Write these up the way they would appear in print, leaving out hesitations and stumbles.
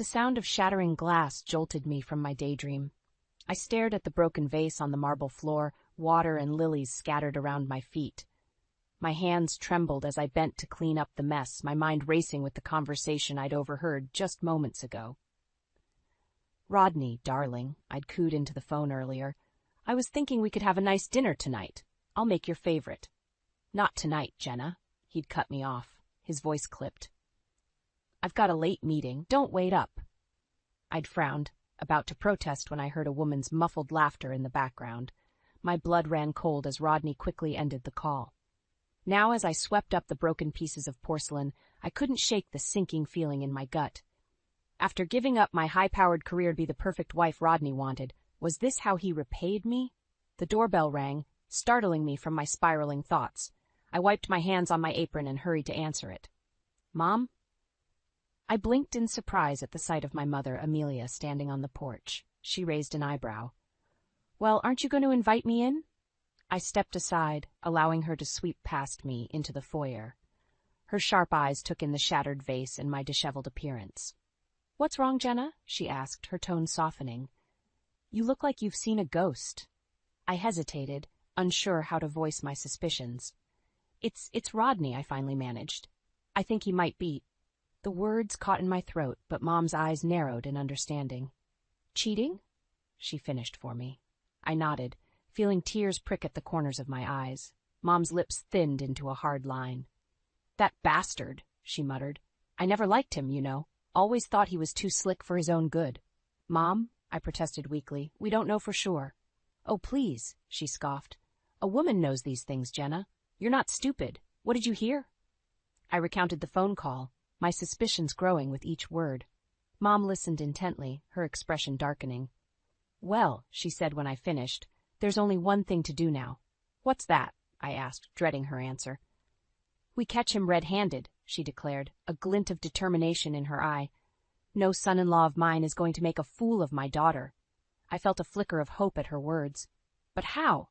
The sound of shattering glass jolted me from my daydream. I stared at the broken vase on the marble floor, water and lilies scattered around my feet. My hands trembled as I bent to clean up the mess, my mind racing with the conversation I'd overheard just moments ago. "Rodney, darling," I'd cooed into the phone earlier. "I was thinking we could have a nice dinner tonight. I'll make your favorite." "Not tonight, Jenna." He'd cut me off. His voice clipped. "I've got a late meeting. Don't wait up." I'd frowned, about to protest when I heard a woman's muffled laughter in the background. My blood ran cold as Rodney quickly ended the call. Now, as I swept up the broken pieces of porcelain, I couldn't shake the sinking feeling in my gut. After giving up my high-powered career to be the perfect wife Rodney wanted, was this how he repaid me? The doorbell rang, startling me from my spiraling thoughts. I wiped my hands on my apron and hurried to answer it. "Mom?" I blinked in surprise at the sight of my mother, Amelia, standing on the porch. She raised an eyebrow. "Well, aren't you going to invite me in?" I stepped aside, allowing her to sweep past me into the foyer. Her sharp eyes took in the shattered vase and my disheveled appearance. "What's wrong, Jenna?" she asked, her tone softening. "You look like you've seen a ghost." I hesitated, unsure how to voice my suspicions. It's Rodney," I finally managed. "I think he might be—" The words caught in my throat, but Mom's eyes narrowed in understanding. "Cheating?" she finished for me. I nodded, feeling tears prick at the corners of my eyes. Mom's lips thinned into a hard line. "That bastard," she muttered. "I never liked him, you know. Always thought he was too slick for his own good." "Mom," I protested weakly, "we don't know for sure." "Oh, please," she scoffed. "A woman knows these things, Jenna. You're not stupid. What did you hear?" I recounted the phone call, my suspicions growing with each word. Mom listened intently, her expression darkening. "Well," she said when I finished, "there's only one thing to do now." "What's that?" I asked, dreading her answer. "We catch him red-handed," she declared, a glint of determination in her eye. "No son-in-law of mine is going to make a fool of my daughter." I felt a flicker of hope at her words. "But how?"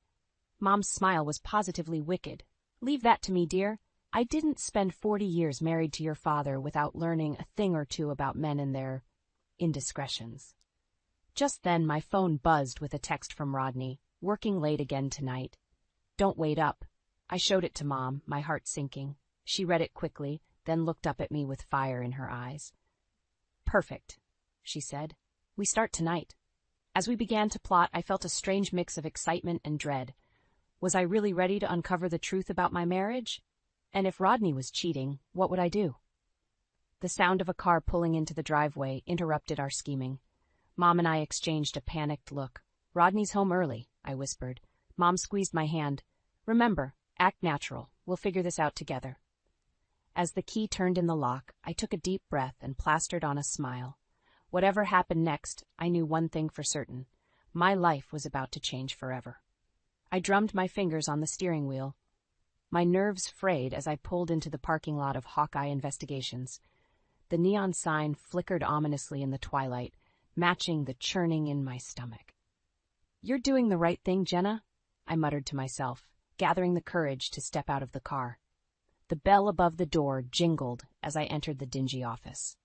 Mom's smile was positively wicked. "Leave that to me, dear. I didn't spend 40 years married to your father without learning a thing or two about men and their indiscretions." Just then my phone buzzed with a text from Rodney. "Working late again tonight. Don't wait up." I showed it to Mom, my heart sinking. She read it quickly, then looked up at me with fire in her eyes. "Perfect," she said. "We start tonight." As we began to plot, I felt a strange mix of excitement and dread. Was I really ready to uncover the truth about my marriage? And if Rodney was cheating, what would I do? The sound of a car pulling into the driveway interrupted our scheming. Mom and I exchanged a panicked look. "Rodney's home early," I whispered. Mom squeezed my hand. "Remember, act natural. We'll figure this out together." As the key turned in the lock, I took a deep breath and plastered on a smile. Whatever happened next, I knew one thing for certain. My life was about to change forever. I drummed my fingers on the steering wheel. My nerves frayed as I pulled into the parking lot of Hawkeye Investigations. The neon sign flickered ominously in the twilight, matching the churning in my stomach. "You're doing the right thing, Jenna," I muttered to myself, gathering the courage to step out of the car. The bell above the door jingled as I entered the dingy office.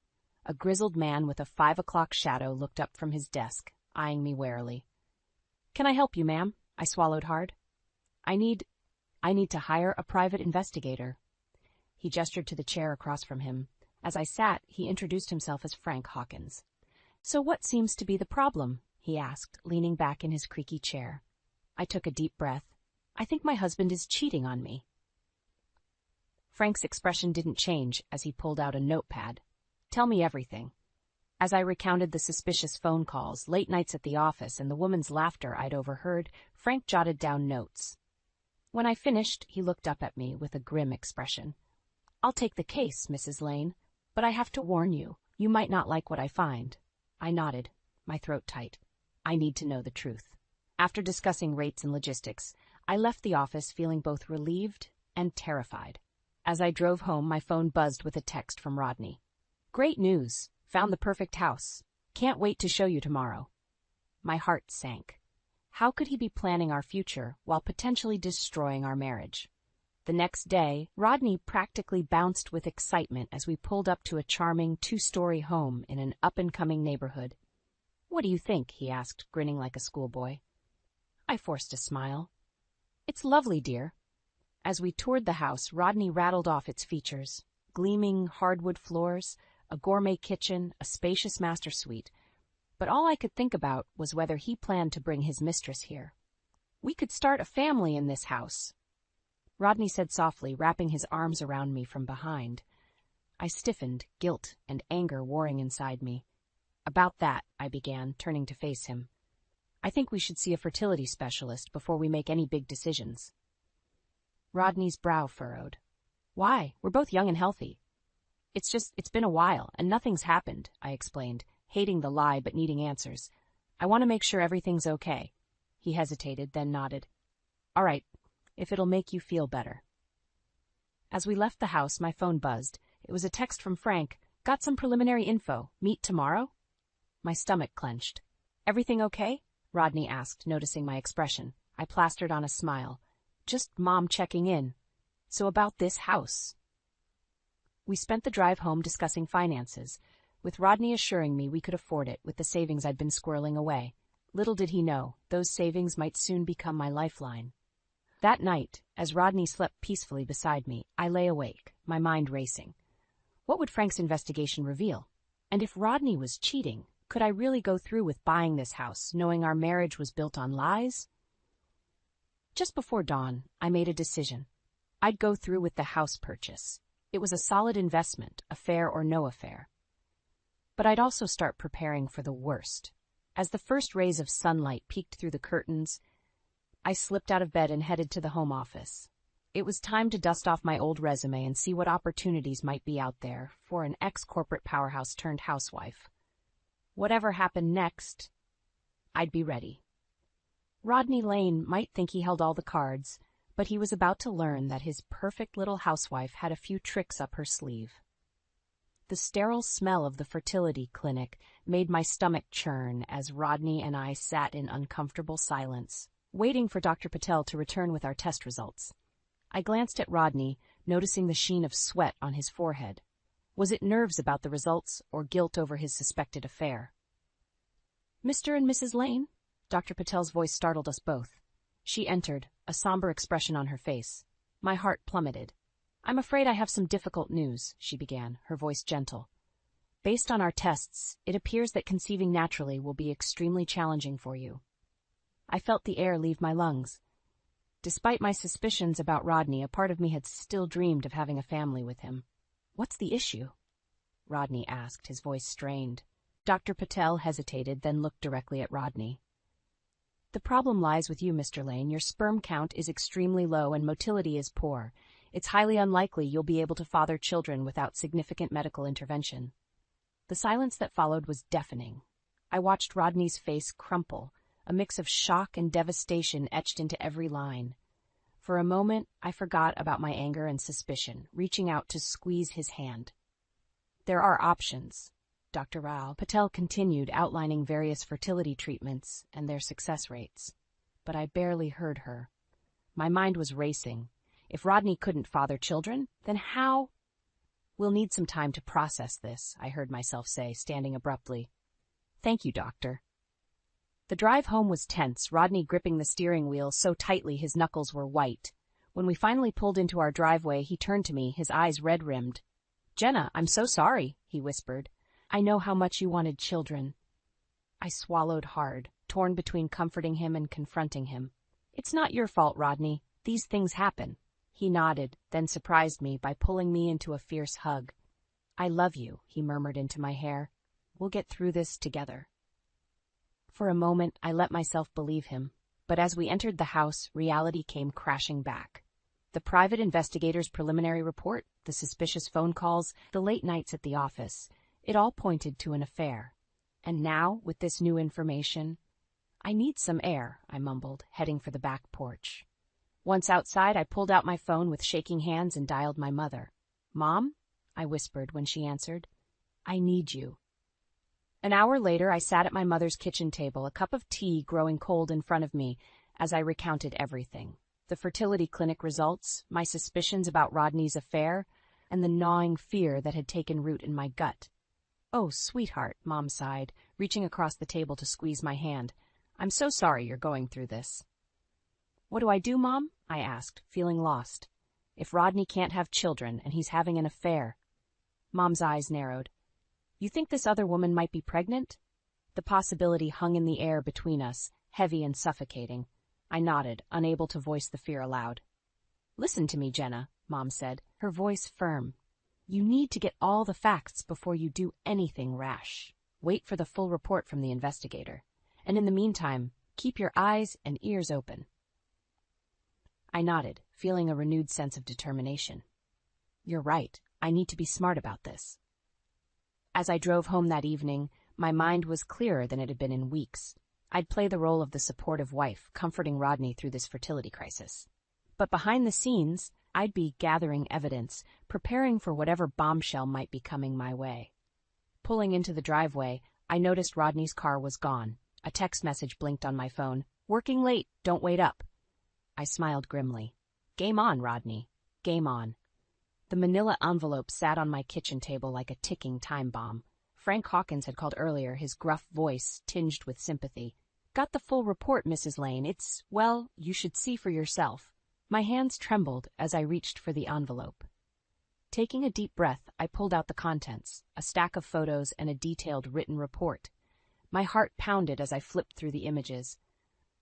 A grizzled man with a 5 o'clock shadow looked up from his desk, eyeing me warily. "Can I help you, ma'am?" I swallowed hard. I need to hire a private investigator." He gestured to the chair across from him. As I sat, he introduced himself as Frank Hawkins. "So what seems to be the problem?" he asked, leaning back in his creaky chair. I took a deep breath. "I think my husband is cheating on me." Frank's expression didn't change as he pulled out a notepad. "Tell me everything." As I recounted the suspicious phone calls, late nights at the office, and the woman's laughter I'd overheard, Frank jotted down notes. When I finished, he looked up at me with a grim expression. "I'll take the case, Mrs. Lane, but I have to warn you, you might not like what I find." I nodded, my throat tight. I need to know the truth. After discussing rates and logistics, I left the office feeling both relieved and terrified. As I drove home, my phone buzzed with a text from Rodney. "Great news. Found the perfect house. Can't wait to show you tomorrow." My heart sank. How could he be planning our future while potentially destroying our marriage? The next day, Rodney practically bounced with excitement as we pulled up to a charming two-story home in an up-and-coming neighborhood. "What do you think?" he asked, grinning like a schoolboy. I forced a smile. "It's lovely, dear." As we toured the house, Rodney rattled off its features: gleaming hardwood floors, a gourmet kitchen, a spacious master suite. But all I could think about was whether he planned to bring his mistress here. "We could start a family in this house," Rodney said softly, wrapping his arms around me from behind. I stiffened, guilt and anger warring inside me. "About that," I began, turning to face him, "I think we should see a fertility specialist before we make any big decisions." Rodney's brow furrowed. "Why? We're both young and healthy." It's been a while, and nothing's happened," I explained, hating the lie but needing answers. "I want to make sure everything's okay." He hesitated, then nodded. "All right, if it'll make you feel better." As we left the house, my phone buzzed. It was a text from Frank. "Got some preliminary info. Meet tomorrow?" My stomach clenched. "Everything okay?" Rodney asked, noticing my expression. I plastered on a smile. "Just Mom checking in. So about this house." We spent the drive home discussing finances, with Rodney assuring me we could afford it with the savings I'd been squirreling away. Little did he know, those savings might soon become my lifeline. That night, as Rodney slept peacefully beside me, I lay awake, my mind racing. What would Frank's investigation reveal? And if Rodney was cheating, could I really go through with buying this house, knowing our marriage was built on lies? Just before dawn, I made a decision. I'd go through with the house purchase. It was a solid investment, affair or no affair. But I'd also start preparing for the worst. As the first rays of sunlight peeked through the curtains, I slipped out of bed and headed to the home office. It was time to dust off my old resume and see what opportunities might be out there for an ex-corporate powerhouse turned housewife. Whatever happened next, I'd be ready. Rodney Lane might think he held all the cards, but he was about to learn that his perfect little housewife had a few tricks up her sleeve. The sterile smell of the fertility clinic made my stomach churn as Rodney and I sat in uncomfortable silence, waiting for Dr. Patel to return with our test results. I glanced at Rodney, noticing the sheen of sweat on his forehead. Was it nerves about the results or guilt over his suspected affair? "Mr. and Mrs. Lane?" Dr. Patel's voice startled us both. She entered, a somber expression on her face. My heart plummeted. "I'm afraid I have some difficult news," she began, her voice gentle. "Based on our tests, it appears that conceiving naturally will be extremely challenging for you." I felt the air leave my lungs. Despite my suspicions about Rodney, a part of me had still dreamed of having a family with him. "What's the issue?" Rodney asked, his voice strained. Dr. Patel hesitated, then looked directly at Rodney. "The problem lies with you, Mr. Lane. Your sperm count is extremely low and motility is poor. It's highly unlikely you'll be able to father children without significant medical intervention." The silence that followed was deafening. I watched Rodney's face crumple, a mix of shock and devastation etched into every line. For a moment, I forgot about my anger and suspicion, reaching out to squeeze his hand. "There are options," Dr. Rao Patel continued, outlining various fertility treatments and their success rates. But I barely heard her. My mind was racing. If Rodney couldn't father children, then how? "We'll need some time to process this," I heard myself say, standing abruptly. "Thank you, doctor." The drive home was tense, Rodney gripping the steering wheel so tightly his knuckles were white. When we finally pulled into our driveway, he turned to me, his eyes red-rimmed. "Jenna, I'm so sorry," he whispered. "I know how much you wanted children." I swallowed hard, torn between comforting him and confronting him. "It's not your fault, Rodney. These things happen." He nodded, then surprised me by pulling me into a fierce hug. "I love you," he murmured into my hair. "We'll get through this together." For a moment, I let myself believe him, but as we entered the house, reality came crashing back. The private investigator's preliminary report, the suspicious phone calls, the late nights at the office, it all pointed to an affair. And now, with this new information, "I need some air," I mumbled, heading for the back porch. Once outside, I pulled out my phone with shaking hands and dialed my mother. "Mom?" I whispered when she answered. "I need you." An hour later, I sat at my mother's kitchen table, a cup of tea growing cold in front of me, as I recounted everything. The fertility clinic results, my suspicions about Rodney's affair, and the gnawing fear that had taken root in my gut. "Oh, sweetheart," Mom sighed, reaching across the table to squeeze my hand. "I'm so sorry you're going through this." "What do I do, Mom?" I asked, feeling lost. "If Rodney can't have children and he's having an affair—" Mom's eyes narrowed. "You think this other woman might be pregnant?" The possibility hung in the air between us, heavy and suffocating. I nodded, unable to voice the fear aloud. "Listen to me, Jenna," Mom said, her voice firm. "You need to get all the facts before you do anything rash. Wait for the full report from the investigator. And in the meantime, keep your eyes and ears open." I nodded, feeling a renewed sense of determination. "You're right. I need to be smart about this." As I drove home that evening, my mind was clearer than it had been in weeks. I'd play the role of the supportive wife, comforting Rodney through this fertility crisis. But behind the scenes, I'd be gathering evidence, preparing for whatever bombshell might be coming my way. Pulling into the driveway, I noticed Rodney's car was gone. A text message blinked on my phone. "Working late, don't wait up." I smiled grimly. Game on, Rodney. Game on. The manila envelope sat on my kitchen table like a ticking time bomb. Frank Hawkins had called earlier, his gruff voice tinged with sympathy. "Got the full report, Mrs. Lane. It's, well, you should see for yourself." My hands trembled as I reached for the envelope. Taking a deep breath, I pulled out the contents, a stack of photos and a detailed written report. My heart pounded as I flipped through the images.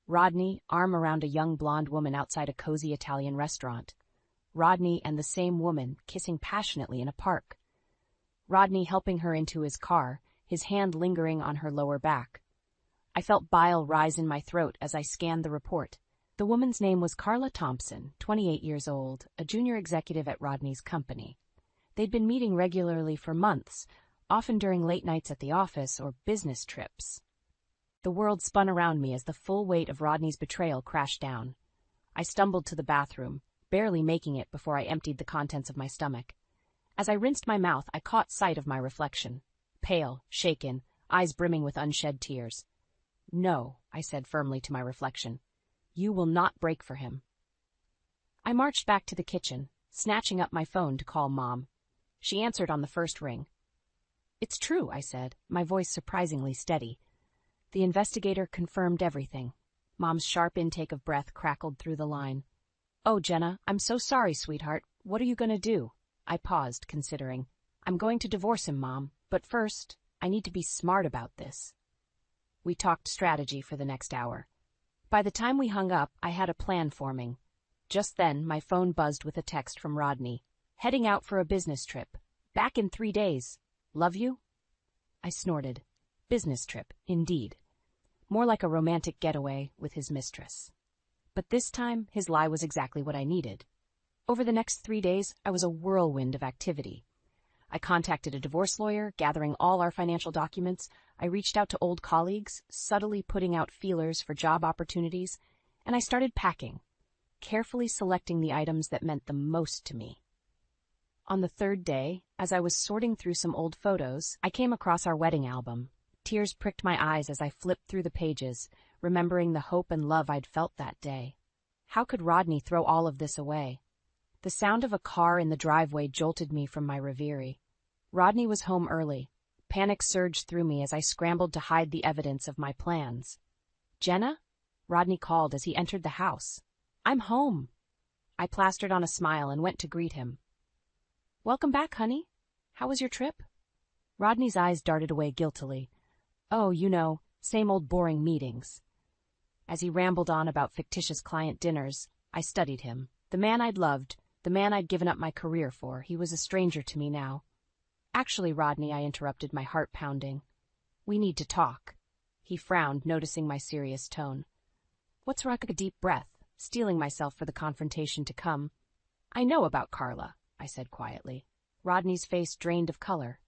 Rodney, arm around a young blonde woman outside a cozy Italian restaurant. Rodney and the same woman kissing passionately in a park. Rodney helping her into his car, his hand lingering on her lower back. I felt bile rise in my throat as I scanned the report. The woman's name was Carla Thompson, 28 years old, a junior executive at Rodney's company. They'd been meeting regularly for months, often during late nights at the office or business trips. The world spun around me as the full weight of Rodney's betrayal crashed down. I stumbled to the bathroom, barely making it before I emptied the contents of my stomach. As I rinsed my mouth, I caught sight of my reflection. Pale, shaken, eyes brimming with unshed tears. "No," I said firmly to my reflection. "You will not break for him." I marched back to the kitchen, snatching up my phone to call Mom. She answered on the first ring. "It's true," I said, my voice surprisingly steady. The investigator confirmed everything. Mom's sharp intake of breath crackled through the line. "Oh, Jenna, I'm so sorry, sweetheart. What are you going to do?" I paused, considering. "I'm going to divorce him, Mom, but first, I need to be smart about this." We talked strategy for the next hour. By the time we hung up, I had a plan forming. Just then, my phone buzzed with a text from Rodney. "Heading out for a business trip. Back in 3 days. Love you?" I snorted. Business trip, indeed. More like a romantic getaway with his mistress. But this time, his lie was exactly what I needed. Over the next 3 days, I was a whirlwind of activity. I contacted a divorce lawyer, gathering all our financial documents. I reached out to old colleagues, subtly putting out feelers for job opportunities, and I started packing, carefully selecting the items that meant the most to me. On the third day, as I was sorting through some old photos, I came across our wedding album. Tears pricked my eyes as I flipped through the pages, remembering the hope and love I'd felt that day. How could Rodney throw all of this away? The sound of a car in the driveway jolted me from my reverie. Rodney was home early. Panic surged through me as I scrambled to hide the evidence of my plans. "Jenna?" Rodney called as he entered the house. "I'm home." I plastered on a smile and went to greet him. "Welcome back, honey. How was your trip?" Rodney's eyes darted away guiltily. "Oh, you know, same old boring meetings." As he rambled on about fictitious client dinners, I studied him. The man I'd loved, the man I'd given up my career for, he was a stranger to me now. "Actually, Rodney," I interrupted, my heart pounding. "We need to talk." He frowned, noticing my serious tone. "What's wrong?" A deep breath, steeling myself for the confrontation to come. "I know about Carla," I said quietly. Rodney's face drained of color.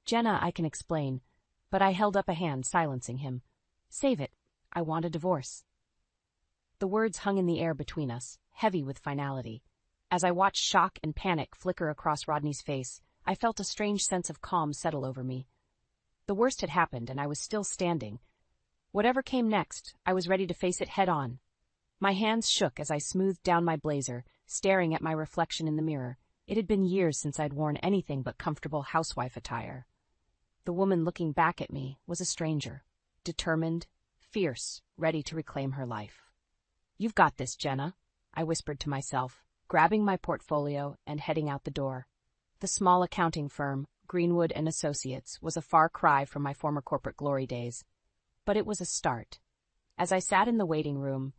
"Jenna, I can explain," but I held up a hand, silencing him. "Save it. I want a divorce." The words hung in the air between us, heavy with finality. As I watched shock and panic flicker across Rodney's face, I felt a strange sense of calm settle over me. The worst had happened, and I was still standing. Whatever came next, I was ready to face it head on. My hands shook as I smoothed down my blazer, staring at my reflection in the mirror. It had been years since I'd worn anything but comfortable housewife attire. The woman looking back at me was a stranger, determined, fierce, ready to reclaim her life. "You've got this, Jenna," I whispered to myself, grabbing my portfolio and heading out the door. The small accounting firm, Greenwood & Associates, was a far cry from my former corporate glory days. But it was a start. As I sat in the waiting room,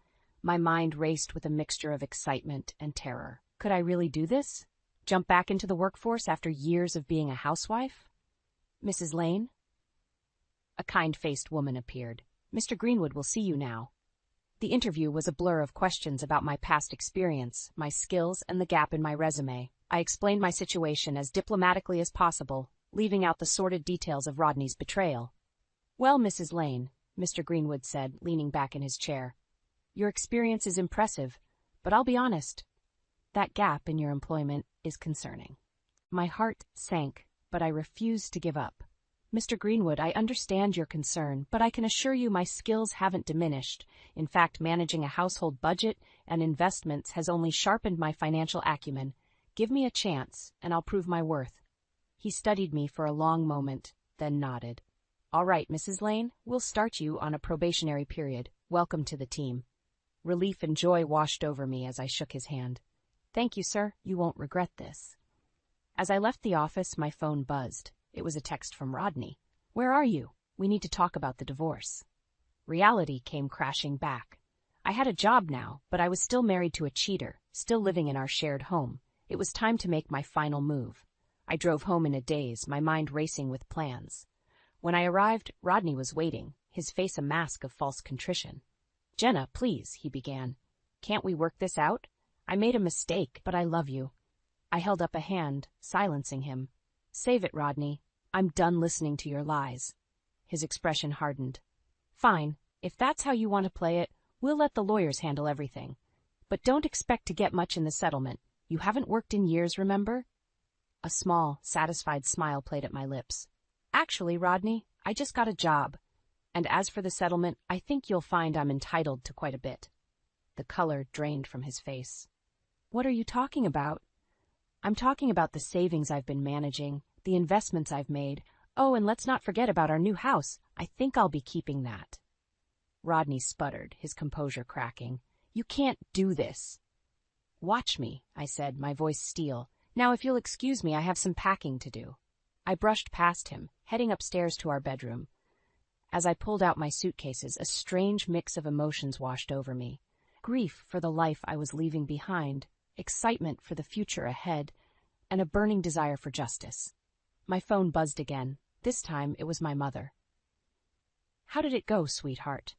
my mind raced with a mixture of excitement and terror. Could I really do this? Jump back into the workforce after years of being a housewife? "Mrs. Lane?" A kind-faced woman appeared. "Mr. Greenwood will see you now." The interview was a blur of questions about my past experience, my skills, and the gap in my resume. I explained my situation as diplomatically as possible, leaving out the sordid details of Rodney's betrayal. "Well, Mrs. Lane," Mr. Greenwood said, leaning back in his chair, "your experience is impressive, but I'll be honest, that gap in your employment is concerning." My heart sank, but I refused to give up. "Mr. Greenwood, I understand your concern, but I can assure you my skills haven't diminished. In fact, managing a household budget and investments has only sharpened my financial acumen. Give me a chance, and I'll prove my worth." He studied me for a long moment, then nodded. "All right, Mrs. Lane, we'll start you on a probationary period. Welcome to the team." Relief and joy washed over me as I shook his hand. "Thank you, sir. You won't regret this." As I left the office, my phone buzzed. It was a text from Rodney. "Where are you? We need to talk about the divorce." Reality came crashing back. I had a job now, but I was still married to a cheater, still living in our shared home. It was time to make my final move. I drove home in a daze, my mind racing with plans. When I arrived, Rodney was waiting, his face a mask of false contrition. "Jenna, please," he began. "Can't we work this out? I made a mistake, but I love you." I held up a hand, silencing him. "Save it, Rodney. I'm done listening to your lies." His expression hardened. "Fine. If that's how you want to play it, we'll let the lawyers handle everything. But don't expect to get much in the settlement. You haven't worked in years, remember?" A small, satisfied smile played at my lips. "Actually, Rodney, I just got a job. And as for the settlement, I think you'll find I'm entitled to quite a bit." The color drained from his face. "What are you talking about?" "I'm talking about the savings I've been managing, the investments I've made. Oh, and let's not forget about our new house. I think I'll be keeping that." Rodney sputtered, his composure cracking. "You can't do this." "Watch me," I said, my voice steel. "Now, if you'll excuse me, I have some packing to do." I brushed past him, heading upstairs to our bedroom. As I pulled out my suitcases, a strange mix of emotions washed over me. Grief for the life I was leaving behind, excitement for the future ahead, and a burning desire for justice. My phone buzzed again. This time it was my mother. "How did it go, sweetheart?"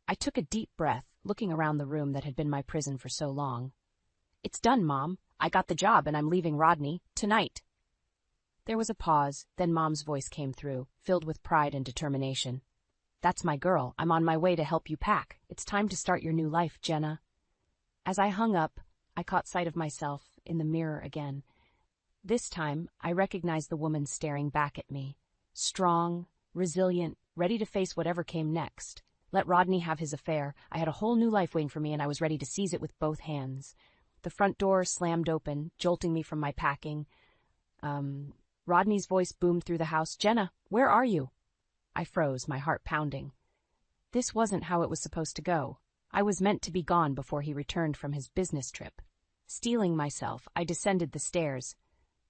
I took a deep breath, looking around the room that had been my prison for so long. "It's done, Mom. I got the job and I'm leaving Rodney tonight." There was a pause, then Mom's voice came through, filled with pride and determination. "That's my girl. I'm on my way to help you pack. It's time to start your new life, Jenna." As I hung up, I caught sight of myself in the mirror again. This time, I recognized the woman staring back at me. Strong, resilient, ready to face whatever came next. Let Rodney have his affair. I had a whole new life waiting for me, and I was ready to seize it with both hands. The front door slammed open, jolting me from my packing. Rodney's voice boomed through the house. "Jenna, where are you?" I froze, my heart pounding. This wasn't how it was supposed to go. I was meant to be gone before he returned from his business trip. Steeling myself, I descended the stairs.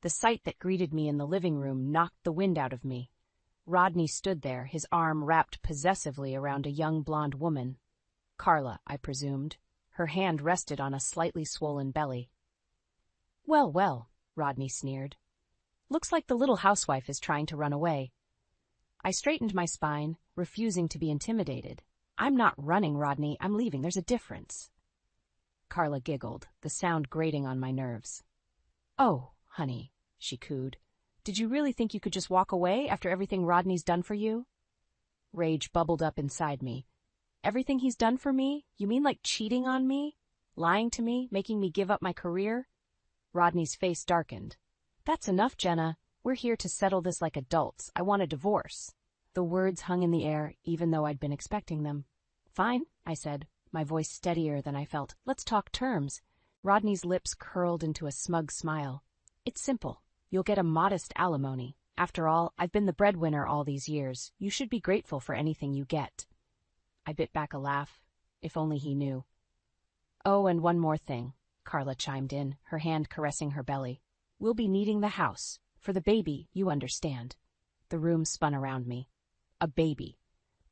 The sight that greeted me in the living room knocked the wind out of me. Rodney stood there, his arm wrapped possessively around a young blonde woman. Carla, I presumed. Her hand rested on a slightly swollen belly. "Well, well," Rodney sneered. "Looks like the little housewife is trying to run away." I straightened my spine, refusing to be intimidated. "I'm not running, Rodney. I'm leaving. There's a difference." Carla giggled, the sound grating on my nerves. "Oh, honey," she cooed. "Did you really think you could just walk away after everything Rodney's done for you?" Rage bubbled up inside me. "Everything he's done for me? You mean like cheating on me? Lying to me? Making me give up my career?" Rodney's face darkened. "That's enough, Jenna. We're here to settle this like adults. I want a divorce." The words hung in the air, even though I'd been expecting them. "Fine," I said. my voice steadier than I felt. Let's talk terms. Rodney's lips curled into a smug smile. It's simple. You'll get a modest alimony. After all, I've been the breadwinner all these years. You should be grateful for anything you get. I bit back a laugh. If only he knew. Oh, and one more thing, Carla chimed in, her hand caressing her belly. We'll be needing the house. For the baby, you understand. The room spun around me. A baby.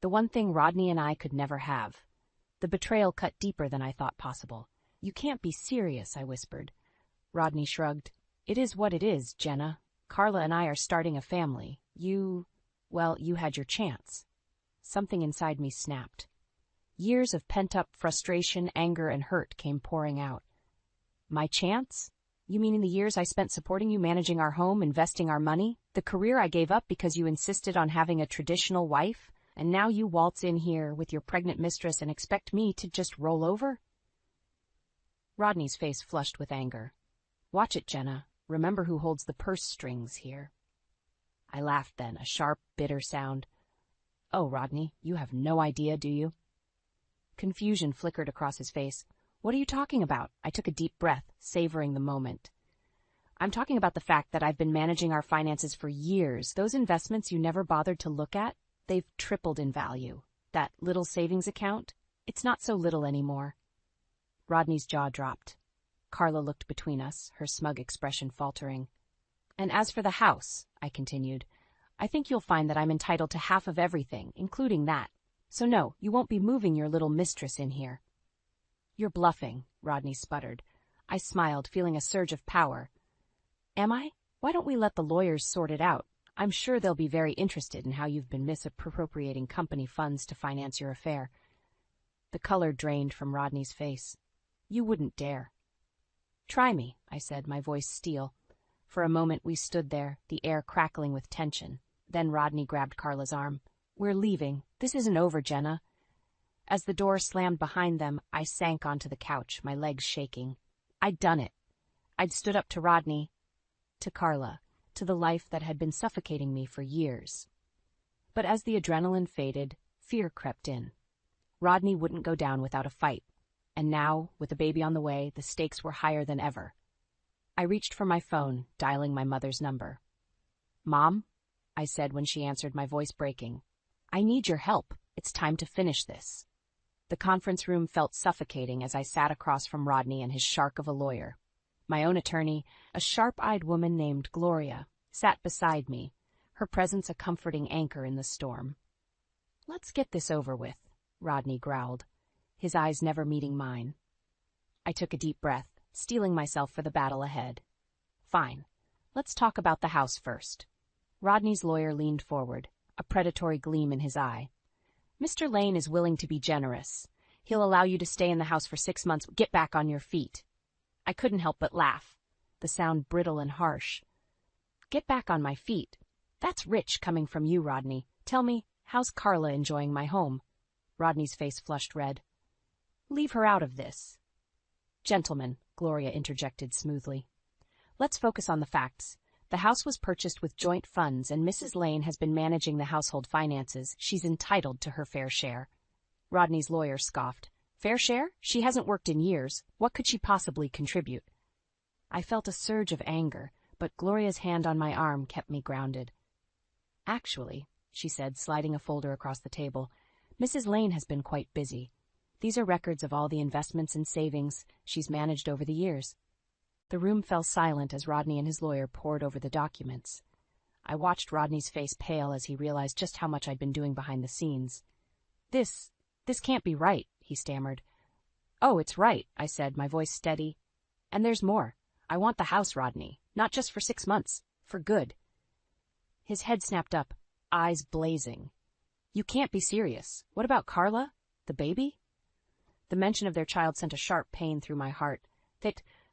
The one thing Rodney and I could never have. The betrayal cut deeper than I thought possible. You can't be serious, I whispered. Rodney shrugged. It is what it is, Jenna. Carla and I are starting a family. You had your chance. Something inside me snapped. Years of pent-up frustration, anger, and hurt came pouring out. My chance? You mean in the years I spent supporting you, managing our home, investing our money? The career I gave up because you insisted on having a traditional wife? And now you waltz in here with your pregnant mistress and expect me to just roll over? Rodney's face flushed with anger. Watch it, Jenna. Remember who holds the purse strings here. I laughed then, a sharp, bitter sound. Oh, Rodney, you have no idea, do you? Confusion flickered across his face. What are you talking about? I took a deep breath, savoring the moment. I'm talking about the fact that I've been managing our finances for years. Those investments you never bothered to look at, they've tripled in value. That little savings account, it's not so little anymore. Rodney's jaw dropped. Carla looked between us, her smug expression faltering. And as for the house, I continued, I think you'll find that I'm entitled to half of everything, including that. So no, you won't be moving your little mistress in here. You're bluffing, Rodney sputtered. I smiled, feeling a surge of power. Am I? Why don't we let the lawyers sort it out? I'm sure they'll be very interested in how you've been misappropriating company funds to finance your affair. The color drained from Rodney's face. You wouldn't dare. Try me, I said, my voice steel. For a moment we stood there, the air crackling with tension. Then Rodney grabbed Carla's arm. We're leaving. This isn't over, Jenna. As the door slammed behind them, I sank onto the couch, my legs shaking. I'd done it. I'd stood up to Rodney, to Carla, to the life that had been suffocating me for years. But as the adrenaline faded, fear crept in. Rodney wouldn't go down without a fight. And now, with a baby on the way, the stakes were higher than ever. I reached for my phone, dialing my mother's number. Mom, I said when she answered, my voice breaking. I need your help. It's time to finish this. The conference room felt suffocating as I sat across from Rodney and his shark of a lawyer. My own attorney, a sharp-eyed woman named Gloria, sat beside me, her presence a comforting anchor in the storm. Let's get this over with, Rodney growled, his eyes never meeting mine. I took a deep breath, steeling myself for the battle ahead. Fine. Let's talk about the house first. Rodney's lawyer leaned forward, a predatory gleam in his eye. Mr. Lane is willing to be generous. He'll allow you to stay in the house for 6 months. Get back on your feet. I couldn't help but laugh, the sound brittle and harsh. Get back on my feet. That's rich coming from you, Rodney. Tell me, how's Carla enjoying my home? Rodney's face flushed red. Leave her out of this. Gentlemen, Gloria interjected smoothly. Let's focus on the facts. The house was purchased with joint funds, and Mrs. Lane has been managing the household finances. She's entitled to her fair share. Rodney's lawyer scoffed. Fair share? She hasn't worked in years. What could she possibly contribute? I felt a surge of anger, but Gloria's hand on my arm kept me grounded. Actually, she said, sliding a folder across the table, Mrs. Lane has been quite busy. These are records of all the investments and savings she's managed over the years. The room fell silent as Rodney and his lawyer pored over the documents. I watched Rodney's face pale as he realized just how much I'd been doing behind the scenes. This can't be right, he stammered. Oh, it's right, I said, my voice steady. And there's more. I want the house, Rodney, not just for 6 months, for good. His head snapped up, eyes blazing. You can't be serious. What about Carla? The baby? The mention of their child sent a sharp pain through my heart.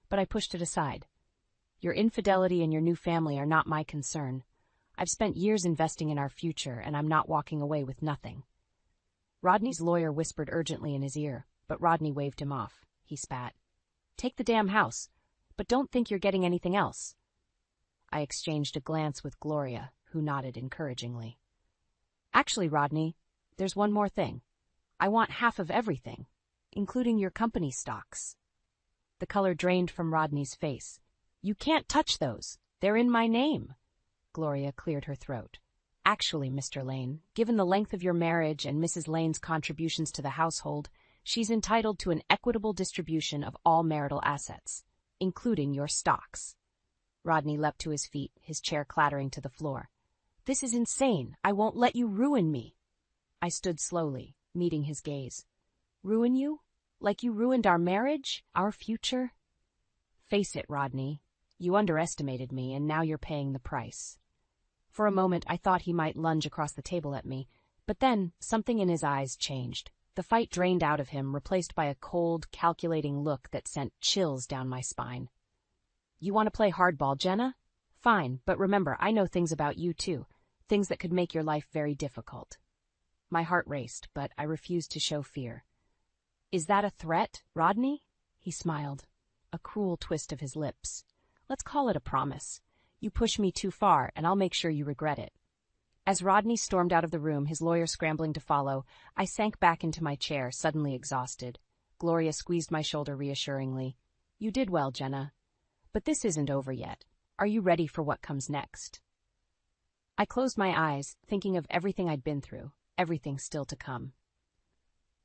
But I pushed it aside. Your infidelity and your new family are not my concern. I've spent years investing in our future, and I'm not walking away with nothing. Rodney's lawyer whispered urgently in his ear, but Rodney waved him off. He spat. Take the damn house, but don't think you're getting anything else. I exchanged a glance with Gloria, who nodded encouragingly. Actually, Rodney, there's one more thing. I want half of everything. including your company stocks. The color drained from Rodney's face. You can't touch those. They're in my name. Gloria cleared her throat. Actually, Mr. Lane, given the length of your marriage and Mrs. Lane's contributions to the household, she's entitled to an equitable distribution of all marital assets, including your stocks. Rodney leapt to his feet, his chair clattering to the floor. This is insane. I won't let you ruin me. I stood slowly, meeting his gaze. Ruin you? Like you ruined our marriage? Our future? Face it, Rodney. You underestimated me, and now you're paying the price. For a moment, I thought he might lunge across the table at me, but then something in his eyes changed. The fight drained out of him, replaced by a cold, calculating look that sent chills down my spine. You want to play hardball, Jenna? Fine, but remember, I know things about you, too. Things that could make your life very difficult. My heart raced, but I refused to show fear. Is that a threat, Rodney? He smiled, a cruel twist of his lips. Let's call it a promise. You push me too far, and I'll make sure you regret it. As Rodney stormed out of the room, his lawyer scrambling to follow, I sank back into my chair, suddenly exhausted. Gloria squeezed my shoulder reassuringly. You did well, Jenna. But this isn't over yet. Are you ready for what comes next? I closed my eyes, thinking of everything I'd been through, everything still to come.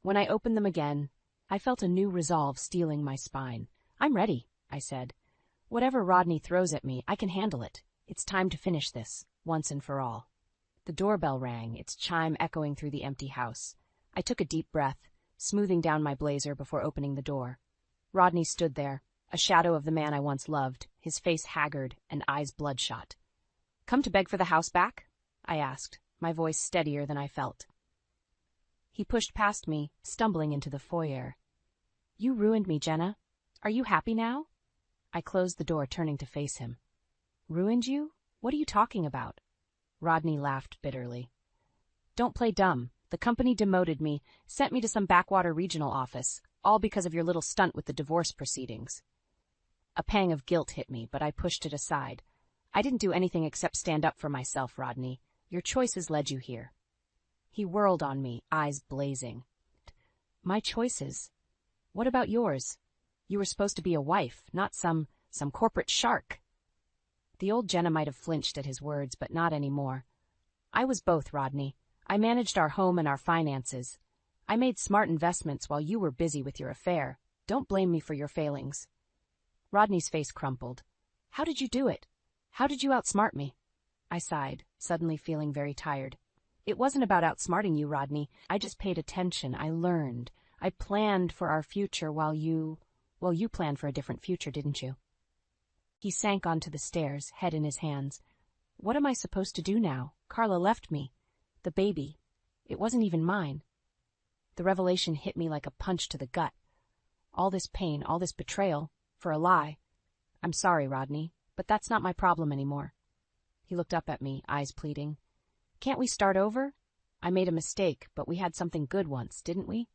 When I opened them again, I felt a new resolve stealing my spine. I'm ready, I said. Whatever Rodney throws at me, I can handle it. It's time to finish this, once and for all. The doorbell rang, its chime echoing through the empty house. I took a deep breath, smoothing down my blazer before opening the door. Rodney stood there, a shadow of the man I once loved, his face haggard and eyes bloodshot. Come to beg for the house back? I asked, my voice steadier than I felt. He pushed past me, stumbling into the foyer. You ruined me, Jenna. Are you happy now? I closed the door, turning to face him. Ruined you? What are you talking about? Rodney laughed bitterly. Don't play dumb. The company demoted me, sent me to some backwater regional office, all because of your little stunt with the divorce proceedings. A pang of guilt hit me, but I pushed it aside. I didn't do anything except stand up for myself, Rodney. Your choices led you here. He whirled on me, eyes blazing. My choices? What about yours? You were supposed to be a wife, not some corporate shark. The old Jenna might have flinched at his words, but not anymore. I was both, Rodney. I managed our home and our finances. I made smart investments while you were busy with your affair. Don't blame me for your failings. Rodney's face crumpled. How did you do it? How did you outsmart me? I sighed, suddenly feeling very tired. It wasn't about outsmarting you, Rodney. I just paid attention. I learned. I planned for our future while you planned for a different future, didn't you? He sank onto the stairs, head in his hands. What am I supposed to do now? Carla left me. The baby. It wasn't even mine. The revelation hit me like a punch to the gut. All this pain, all this betrayal, for a lie. I'm sorry, Rodney, but that's not my problem anymore. He looked up at me, eyes pleading. Can't we start over? I made a mistake, but we had something good once, didn't we?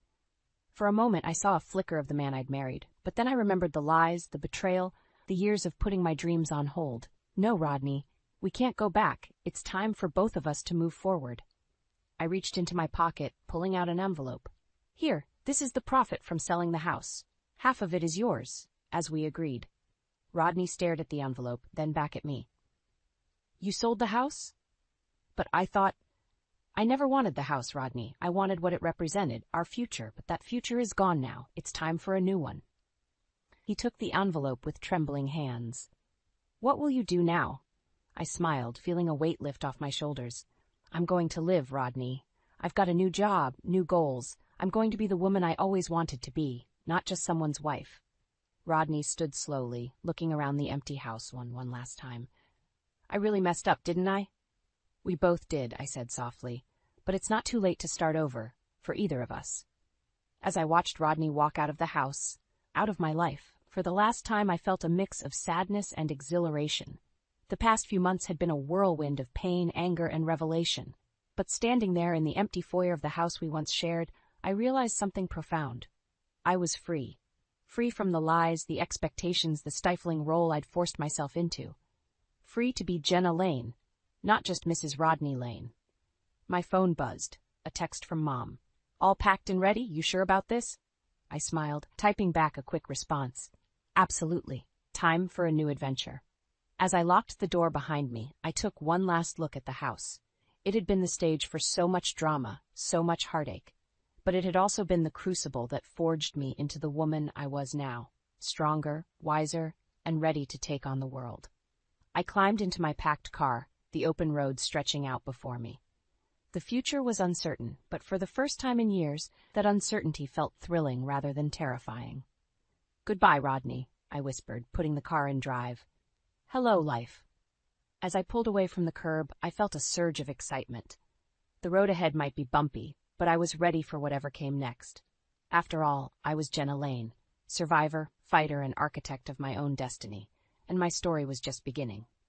For a moment, I saw a flicker of the man I'd married, but then I remembered the lies, the betrayal, the years of putting my dreams on hold. No, Rodney, we can't go back. It's time for both of us to move forward. I reached into my pocket, pulling out an envelope. Here, this is the profit from selling the house. Half of it is yours, as we agreed. Rodney stared at the envelope, then back at me. You sold the house? But I never wanted the house, Rodney. I wanted what it represented, our future, but that future is gone now. It's time for a new one. He took the envelope with trembling hands. What will you do now? I smiled, feeling a weight lift off my shoulders. I'm going to live, Rodney. I've got a new job, new goals. I'm going to be the woman I always wanted to be, not just someone's wife. Rodney stood slowly, looking around the empty house one last time. I really messed up, didn't I? We both did, I said softly. But it's not too late to start over, for either of us. As I watched Rodney walk out of the house, out of my life, for the last time I felt a mix of sadness and exhilaration. The past few months had been a whirlwind of pain, anger, and revelation. But standing there in the empty foyer of the house we once shared, I realized something profound. I was free. Free from the lies, the expectations, the stifling role I'd forced myself into. Free to be Jenna Lane, not just Mrs. Rodney Lane. My phone buzzed. A text from Mom. All packed and ready? You sure about this? I smiled, typing back a quick response. Absolutely. Time for a new adventure. As I locked the door behind me, I took one last look at the house. It had been the stage for so much drama, so much heartache. But it had also been the crucible that forged me into the woman I was now, stronger, wiser, and ready to take on the world. I climbed into my packed car, the open road stretching out before me. The future was uncertain, but for the first time in years, that uncertainty felt thrilling rather than terrifying. Goodbye, Rodney, I whispered, putting the car in drive. Hello, life. As I pulled away from the curb, I felt a surge of excitement. The road ahead might be bumpy, but I was ready for whatever came next. After all, I was Jenna Lane, survivor, fighter, and architect of my own destiny, and my story was just beginning.